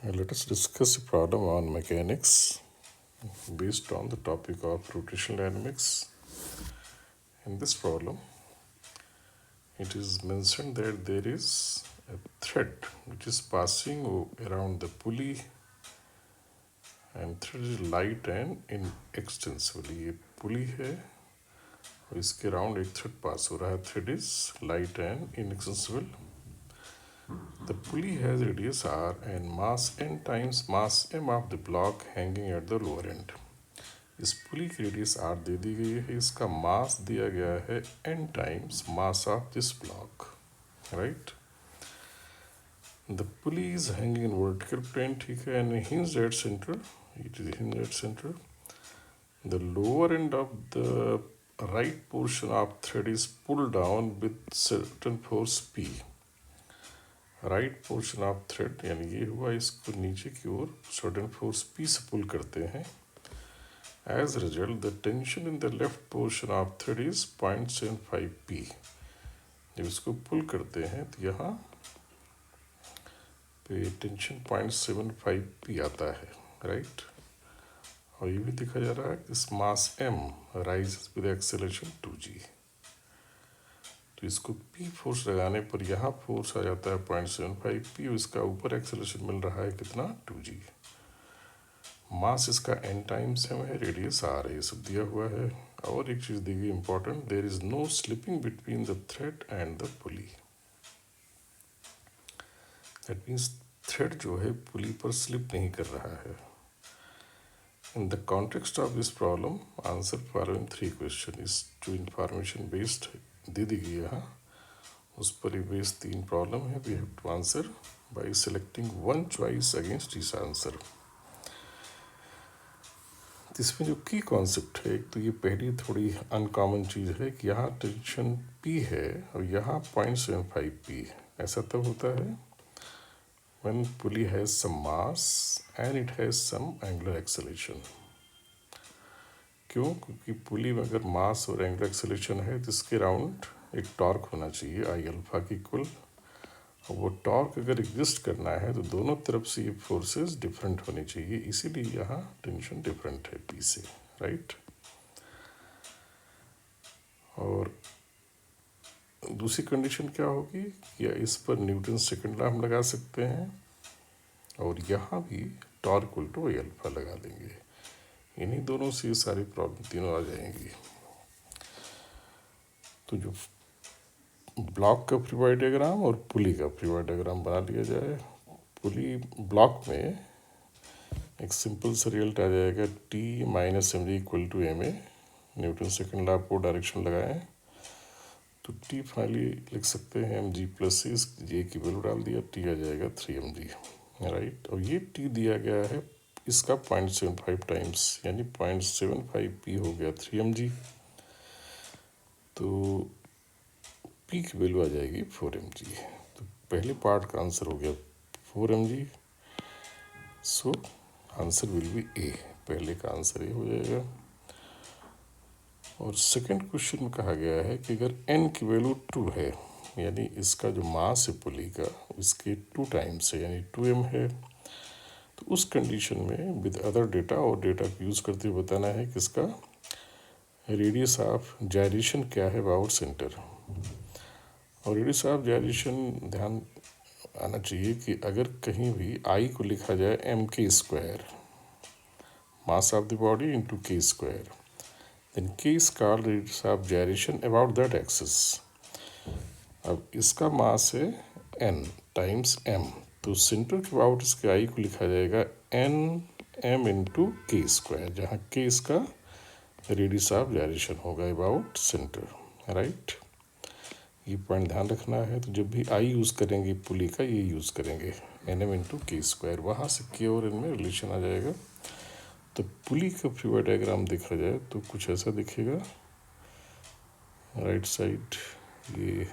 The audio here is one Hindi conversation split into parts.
Let us discuss a problem on mechanics based on the topic of rotational dynamics. In this problem, it is mentioned that there is a thread which is passing around the pulley, and thread is light and inextensible. ये पुली है और इसके अराउंड एक थ्रेड पास हो रहा है. Thread is light and inaccessible. The pulley has radius r and mass n times mass m of the block hanging at the lower end. इस पुली की रेडियस r दे दी गई है, इसका मास दिया गया है n times mass of this block, right. The pulley is hanging in vertical plane, ठीक है, and hinge at centre. It is hinge at centre. The lower end of the right portion of thread is pull down with certain force p. Right portion of thread यानी ये हुआ, इसको नीचे की ओर सर्टेन फोर्स p से पुल करते हैं. As result the tension in the left portion of thread is 0.75 p. जब इसको पुल करते हैं तो यहाँ पे टेंशन 0.75 p आता है, राइट. और ये भी दिखा जा रहा है कि इस मास m rises with acceleration 2g. तो इसको p फोर्स लगाने पर यहाँ फोर्स आ जाता है 0.75 p. इसका ऊपर एक्सेलरेशन मिल रहा है कितना, 2g. मास इसका n टाइम्स m है, रेडियस r है, ये सब दिया हुआ है. और एक चीज़ दी गई important, there is no slipping between the thread and the pulley. That means thread जो है पुली पर स्लिप नहीं कर रहा है. In the context of this problem answer following 3 question. इस जो इंफॉर्मेशन बेस्ड दे दी गई है उस पर ही बेस्ड 3 प्रॉब्लम है. We have to answer by selecting one choice against this answer. इसमें जो की कॉन्सेप्ट है, एक तो ये पहली थोड़ी अनकॉमन चीज़ है कि यहाँ टेंशन P है और यहाँ 0.75 P. ऐसा तब होता है when pulley has some mass and it has some angular acceleration. क्यों? क्योंकि पुली में अगर मास और एंगुलर एक्सेलरेशन है तो इसके राउंड एक टॉर्क होना चाहिए आई अल्फा की इक्वल. और वो टॉर्क अगर एग्जिस्ट करना है तो दोनों तरफ से ये फोर्सेस डिफरेंट होनी चाहिए, इसीलिए यहाँ टेंशन डिफरेंट है पी से, राइट. और दूसरी कंडीशन क्या होगी, या इस पर न्यूटन सेकंड लॉ हम लगा सकते हैं और यहाँ भी टॉर्क उल्टो आई अल्फा लगा देंगे. इन्हीं दोनों से ये सारी प्रॉब्लम तीनों आ जाएंगी. तो जो ब्लॉक का फ्री बॉडी डायग्राम और पुली का फ्री बॉडी डायग्राम बना लिया जाए. पुली ब्लॉक में एक सिंपल सा रिजल्ट आ जाएगा, T minus M G equal to M A. Newton second law को डायरेक्शन लगाएं तो T फाइनली लिख सकते हैं एम जी प्लस जे की वैल्यू डाल दिया, T आ जाएगा 3mg, राइट. और ये T दिया गया है इसका 0.75 टाइम्स, यानी 0.75 P हो गया 3mg. तो P की वैल्यू आ जाएगी 4mg. तो पहले पार्ट का आंसर हो गया 4mg. So answer will be A. पहले का आंसर ए हो जाएगा. और सेकंड क्वेश्चन में कहा गया है कि अगर n की वैल्यू 2 है, यानी इसका जो मास है पुली का इसके 2 टाइम्स है, यानी 2m है, तो उस कंडीशन में विद अदर डेटा और डेटा को यूज़ करते हुए बताना है कि इसका रेडियस ऑफ जायरेशन क्या है अबाउट सेंटर. और रेडियस ऑफ जायरेशन ध्यान आना चाहिए कि अगर कहीं भी I को लिखा जाए mk², mass of the body into k², then k is called radius of gyration about that axis. अब इसका मास है n टाइम्स m, तो सेंटर के अबाउट इसके I को लिखा जाएगा nm इंटू k², जहाँ k इसका रेडियस ऑफ जायरेशन होगा अबाउट सेंटर, राइट. ये पॉइंट ध्यान रखना है. तो जब भी I यूज़ करेंगे पुली का, ये यूज़ करेंगे nm इंटू k², वहाँ से k और n में रिलेशन आ जाएगा. तो पुली का फ्री बॉडी डायग्राम देखा जाए तो कुछ ऐसा दिखेगा, राइट साइड ये.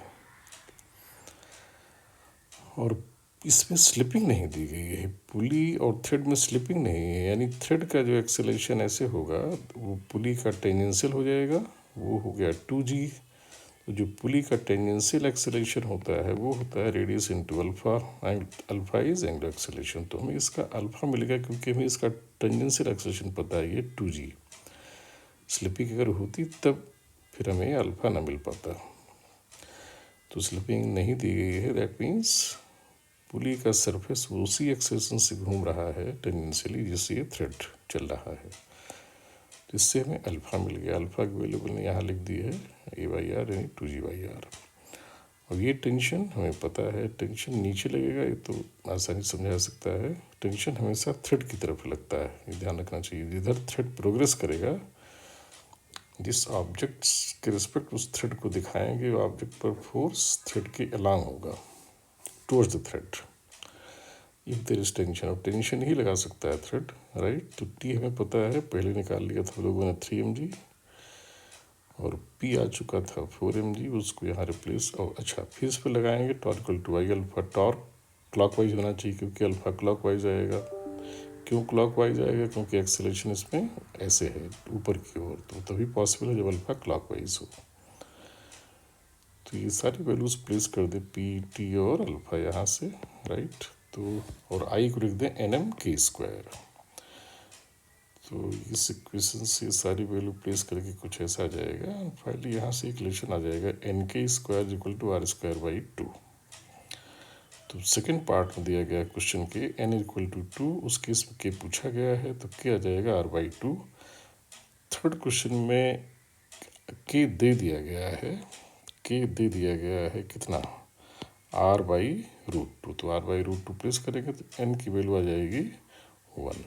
और इसमें स्लिपिंग नहीं दी गई है, पुली और थ्रेड में स्लिपिंग नहीं है, यानी थ्रेड का जो एक्सेलरेशन ऐसे होगा वो पुली का टेंजेंशियल हो जाएगा, वो हो गया 2g. तो जो पुली का टेंजेंशियल एक्सेलरेशन होता है वो होता है radius into alpha, and alpha is angular acceleration. तो हमें इसका अल्फा मिलेगा क्योंकि हमें इसका टेंजेंशियल एक्सेलरेशन पता है, ये 2g। स्लिपिंग अगर होती तब फिर हमें अल्फा ना मिल पाता। तो स्लिपिंग नहीं दी गई है, दैट मीन्स पुली का सरफेस उसी एक्सेलरेशन से घूम रहा है टेंजेंशियली जिससे ये थ्रेड चल रहा है। तो इससे हमें अल्फा मिल गया। अल्फा की वैल्यू मैंने यहाँ लिख दी है a/r यानी 2g/r। और ये टेंशन हमें पता है, टेंशन नीचे लगेगा, ये तो आसानी से समझा सकता है। टेंशन हमेशा थ्रेड की तरफ लगता है, ये ध्यान रखना चाहिए। जिधर थ्रेड प्रोग्रेस करेगा, जिस ऑब्जेक्ट्स के रिस्पेक्ट उस थ्रेड को दिखाएंगे, ऑब्जेक्ट पर फोर्स थ्रेड के अलांग होगा towards the thread. If there is tension, और टेंशन ही लगा सकता है थ्रेड, राइट। तो टी हमें पता है, पहले निकाल लिया था लोगों ने 3 mg, और पी आ चुका था 4 mg, उसको यहाँ रिप्लेस। और अच्छा, फिर इस पर लगाएंगे torque equal to I alpha. Torque clockwise होना चाहिए क्योंकि अल्फा क्लॉकवाइज आएगा। क्यों क्लॉकवाइज आएगा? क्योंकि एक्सेलरेशन इसमें ऐसे है ऊपर की ओर, तो तभी पॉसिबल है जब अल्फा क्लॉकवाइज हो। तो ये सारी वैल्यूज प्लेस कर दे, पी, टी और अल्फा यहाँ से, राइट। तो और आई को लिख दें nm_k²। तो इस इक्वेशन से सारी वैल्यू प्लेस करके कुछ ऐसा आ जाएगा। फाइनली यहाँ से एक रिलेशन आ जाएगा nk² इक्वल टू r²/2। तो सेकेंड पार्ट में दिया गया क्वेश्चन के n इक्वल टू 2, उस केस में k पूछा गया है, तो k आ जाएगा r/2। थर्ड क्वेश्चन में k दे दिया गया है, k दे दिया गया है कितना, r/√2। तो r/√2 प्लेस करेंगे तो n की वैल्यू आ जाएगी 1।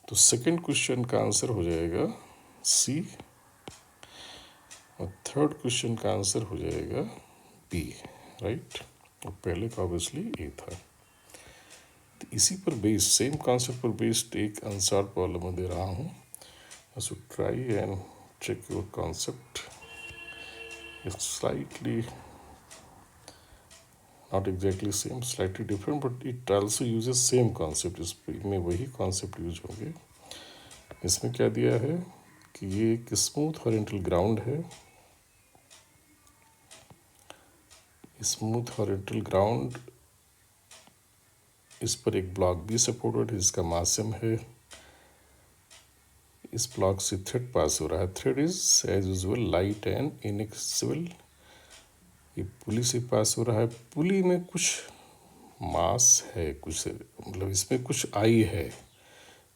तो सेकंड क्वेश्चन का आंसर हो जाएगा सी, और थर्ड क्वेश्चन का आंसर हो जाएगा बी, राइट। और पहले का ऑब्वियसली ए था। तो इसी पर बेस्ड, सेम कॉन्सेप्ट पर बेस्ड एक अनसॉल्व प्रॉब्लम मैं दे रहा हूँ। So try and check your concept. It's slightly not exactly same, slightly different, but it also uses same concept. इसमें वही concept यूज होंगे। इसमें क्या दिया है कि ये एक स्मूथ हॉरिजॉन्टल ग्राउंड है। स्मूथ हॉरिजॉन्टल ग्राउंड, इस पर एक ब्लॉक भी सपोर्टेड है जिसका मास m है। इस ब्लॉक से थ्रेड पास हो रहा है। Thread is as usual light and inextensible. ये पुली से पास हो रहा है। पुली में कुछ मास है, कुछ मतलब इसमें कुछ आई है,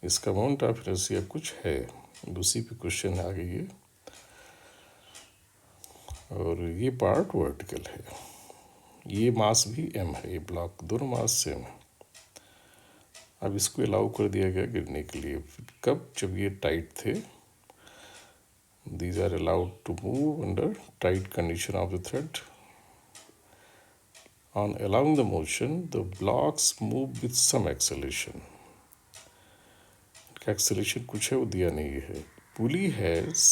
इसका अमाउंट ऑफ इनर्शिया कुछ है। दूसरी पे क्वेश्चन आ गई है, और ये पार्ट वर्टिकल है। ये मास भी m है, ये ब्लॉक दोनों मास सेम है। अब इसको अलाउ कर दिया गया गिरने के लिए। कब? जब ये टाइट थे। These are allowed to move under tight condition of the thread. On allowing the motion, the blocks move with some acceleration. Acceleration कुछ है वो दिया नहीं है। Pulley has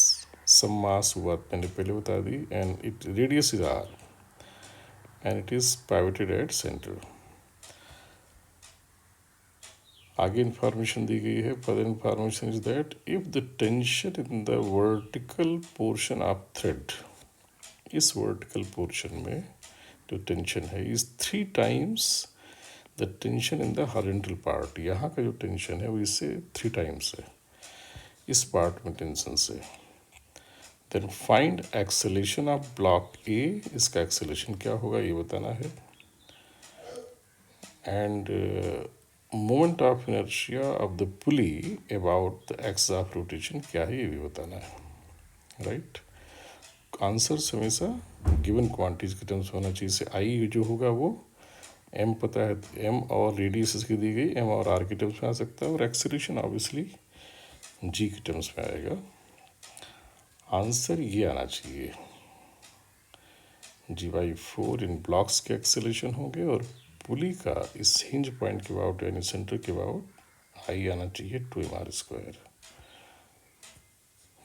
some mass, हुआ मैंने पहले बता दी, and it radius is r, and it is pivoted at center. आगे इंफॉर्मेशन दी गई है। Further information is that if the tension in the vertical portion of thread, इस वर्टिकल पोर्शन में जो टेंशन है is 3 times the tension in the horizontal part. यहाँ का जो टेंशन है वो इससे 3 times है, इस पार्ट में टेंशन से। Then find acceleration of block A, इसका एक्सेलेरेशन क्या होगा ये बताना है। And moment of inertia of the pulley about the axis of rotation क्या है ये भी बताना है, राइट। आंसर्स हमेशा गिवन क्वांटिटीज के टर्म्स में होना चाहिए। से आई जो होगा वो m पता है, m और रेडियस इसकी दी गई, m और r के टर्म्स में आ सकता है, और एक्सेलरेशन ऑब्वियसली g के टर्म्स में आएगा। आंसर ये आना चाहिए, g/4 इन ब्लॉक्स के एक्सेलरेशन होंगे, और पुली का इस हिंज पॉइंट के अबाउट यानी सेंटर के अबाउट आई आना चाहिए 2mr²,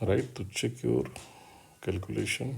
राइट। तो चेक योर कैलकुलेशन।